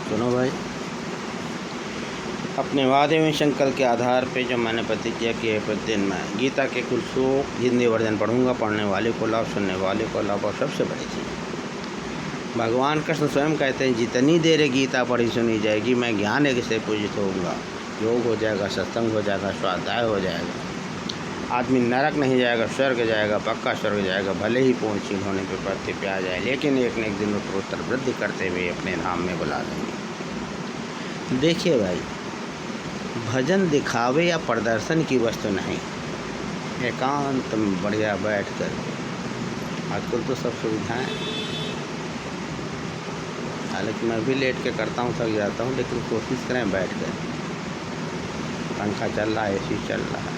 सुनो भाई, अपने वादे में संकल्प के आधार पे जो मैंने प्रतिज्ञा की है, प्रतिदिन मैं गीता के कुल श्लोक हिंदी वर्जन पढ़ूंगा। पढ़ने वाले को लाभ, सुनने वाले को लाभ। और सबसे बड़ी चीज़, भगवान कृष्ण स्वयं कहते हैं, जितनी देर गीता पढ़ी सुनी जाएगी मैं ज्ञान एक से पूजित होऊंगा। योग हो जाएगा, सत्संग हो जाएगा, स्वाध्याय हो जाएगा, आदमी नरक नहीं जाएगा, स्वर्ग जाएगा, पक्का स्वर्ग जाएगा। भले ही पूर्णशील होने पर पृथ्वी पे आ जाए, लेकिन एक न एक दिन उत्तरोत्तर वृद्धि करते हुए अपने धाम में बुला देंगे। देखिए भाई, भजन दिखावे या प्रदर्शन की वस्तु नहीं। एकांत में बढ़िया बैठ कर, आजकल तो सब सुविधाएं, हालांकि मैं भी लेट के करता हूँ, थक जाता हूँ, लेकिन कोशिश करें बैठ कर। पंखा चल रहा है, एसी चल रहा है,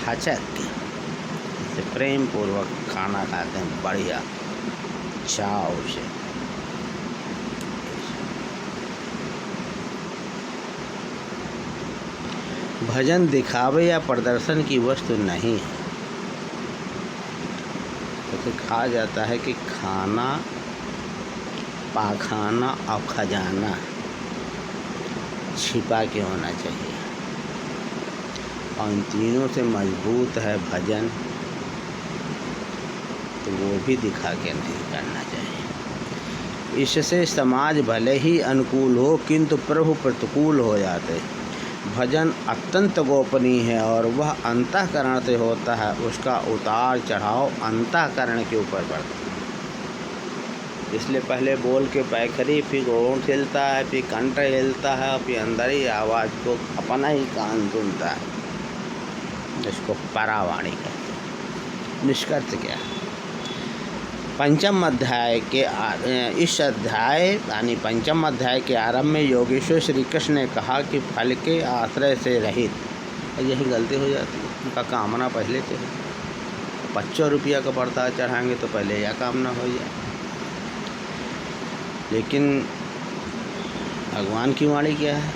हचक से प्रेम पूर्वक खाना खाते हैं, बढ़िया चाव से। भजन दिखावे या प्रदर्शन की वस्तु नहीं है। तो कहा जाता है कि खाना, पाखाना और खजाना छिपा के होना चाहिए, और इन तीनों से मजबूत है भजन, तो वो भी दिखा के नहीं करना चाहिए। इससे समाज भले ही अनुकूल हो, किंतु प्रभु प्रतिकूल हो जाते। भजन अत्यंत गोपनीय है और वह अंतःकरण से होता है। उसका उतार चढ़ाव अंतःकरण के ऊपर पड़ता है। इसलिए पहले बोल के पैखरी, फिर होंठ हिलता है, फिर कंठ हिलता है, फिर अंदर ही आवाज़ को अपना ही कान सुनता है। इसको परावाणी कहते हैं। निष्कर्ष क्या है? पंचम अध्याय के इस अध्याय यानी पंचम अध्याय के आरंभ में योगेश्वर श्री कृष्ण ने कहा कि फल के आश्रय से रहित। यही गलती हो जाती है, उनका कामना पहले से 25 रुपया का प्रसाद चढ़ाएंगे तो पहले यह कामना हो जाए। लेकिन भगवान की वाणी क्या है?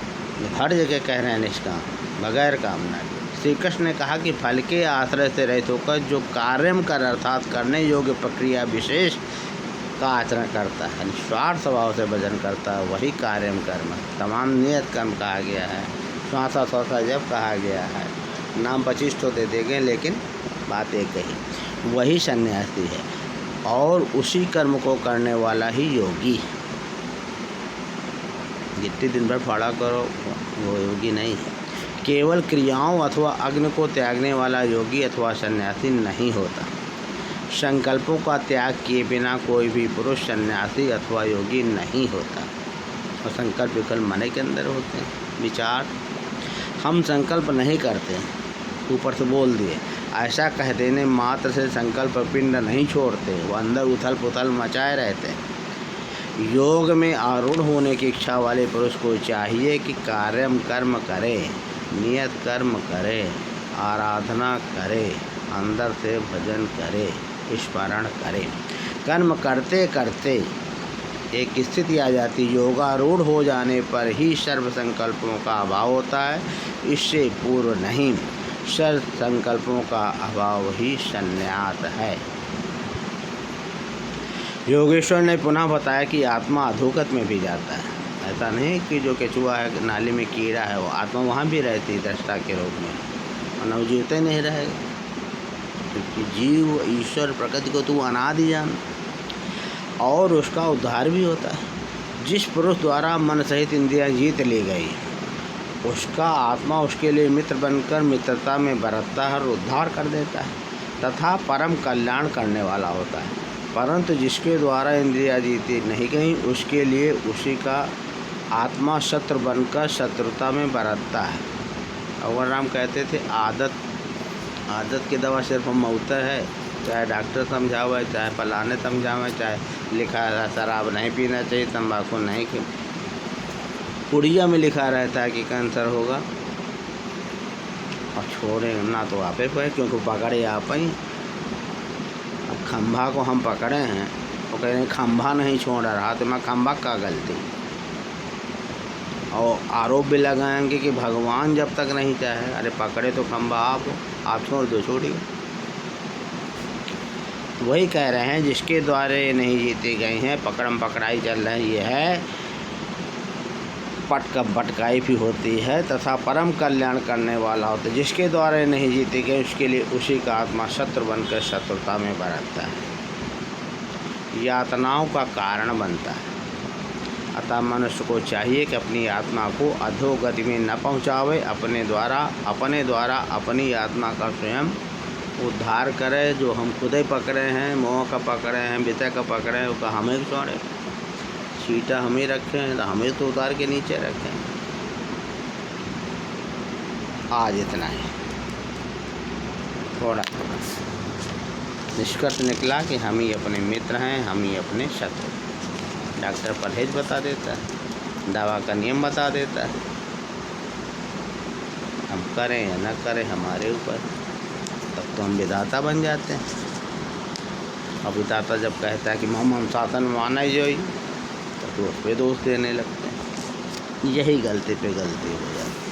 हर जगह कह रहे हैं निष्काम, बगैर कामना के। श्री कृष्ण ने कहा कि फल के आश्रय से रहित होकर जो कार्यम कर, अर्थात करने योग्य प्रक्रिया विशेष का आचरण करता है, निस्वार्थ स्वभाव से भजन करता है, वही कार्यम कर्म। तमाम नियत कर्म कहा गया है, श्वासा श्वासा जब कहा गया है, नाम 25 तो दे देंगे, लेकिन बात एक ही, वही सन्यासी है और उसी कर्म को करने वाला ही योगी। जितनी दिन भर फाड़ा करो वो योगी नहीं है। केवल क्रियाओं अथवा अग्नि को त्यागने वाला योगी अथवा सन्यासी नहीं होता। संकल्पों का त्याग किए बिना कोई भी पुरुष सन्यासी अथवा योगी नहीं होता। और संकल्प विकल्प मन के अंदर होते हैं, विचार। हम संकल्प नहीं करते, ऊपर से बोल दिए, ऐसा कह देने मात्र से संकल्प पिंड नहीं छोड़ते, वो अंदर उथल पुथल मचाए रहते हैं। योग में आरूढ़ होने की इच्छा वाले पुरुष को चाहिए कि कार्यम कर्म करे, नियत कर्म करे, आराधना करे, अंदर से भजन करे, स्मरण करे। कर्म करते करते एक स्थिति आ जाती, योगारूढ़ हो जाने पर ही सर्व संकल्पों का अभाव होता है, इससे पूर्व नहीं। सर्व संकल्पों का अभाव ही संन्यास है। योगेश्वर ने पुनः बताया कि आत्मा अधोगत में भी जाता है। ऐसा नहीं कि जो केचुआ है, नाली में कीड़ा है, वो आत्मा वहाँ भी रहती है दृष्टा के रूप में, और नवजीवित ही नहीं रहेगा। क्योंकि जीव, ईश्वर, प्रकृति को तू अनादि जान, और उसका उद्धार भी होता है। जिस पुरुष द्वारा मन सहित इंद्रियाँ जीत ली गई, उसका आत्मा उसके लिए मित्र बनकर मित्रता में बरतता है और उद्धार कर देता है तथा परम कल्याण करने वाला होता है। परंतु जिसके द्वारा इंद्रियाँ जीती नहीं गई, उसके लिए उसी का आत्मा शत्रु बनकर शत्रुता में बरतता है। भगवान राम कहते थे, आदत की दवा सिर्फ मौत है। चाहे डॉक्टर समझावे, चाहे फलाने समझावे, चाहे लिखा है शराब नहीं पीना चाहिए, तंबाकू नहीं, पुड़िया में लिखा रहता है कि कैंसर होगा, और छोड़े ना तो आपे पे, क्योंकि पकड़े आप ही। अब खंभा को हम पकड़े हैं, वो कह रहे हैं खंभा नहीं छोड़ रहा, तो मैं खंभा का गलती। और आरोप भी लगाएंगे कि भगवान जब तक नहीं चाहे, अरे पकड़े तो खंभा आप छोड़ दो, छोड़िए। वही कह रहे हैं जिसके द्वारा ये नहीं जीते गए हैं, पकड़म पकड़ाई चल रही है, ये है पटक भटकाई भी होती है तथा परम कल्याण करने वाला होता है। जिसके द्वारा ये नहीं जीते गए उसके लिए उसी का आत्मा शत्रु बनकर शत्रुता में बरतता है, यातनाओं का कारण बनता है। अतः मनुष्य को चाहिए कि अपनी आत्मा को अधोगति में न पहुँचावे, अपने द्वारा अपनी आत्मा का स्वयं उद्धार करे। जो हम खुद ही पकड़े हैं, मोह का पकड़े हैं, विषय का पकड़े हैं, उसका हमें छोड़े, सीटा हमें रखे हैं तो हमें तो उतार के नीचे रखें। आज इतना ही, थोड़ा निष्कर्ष निकला कि हम ही अपने मित्र हैं, हम ही अपने शत्रु। डॉक्टर परहेज बता देता है, दवा का नियम बता देता है, हम करें या न करें हमारे ऊपर। तब तो हम विधाता बन जाते हैं। और विधाता जब कहता है कि हम शासन माना ही जो, तो उस पर दोष देने लगते हैं। यही गलती पे गलती हो जाती है।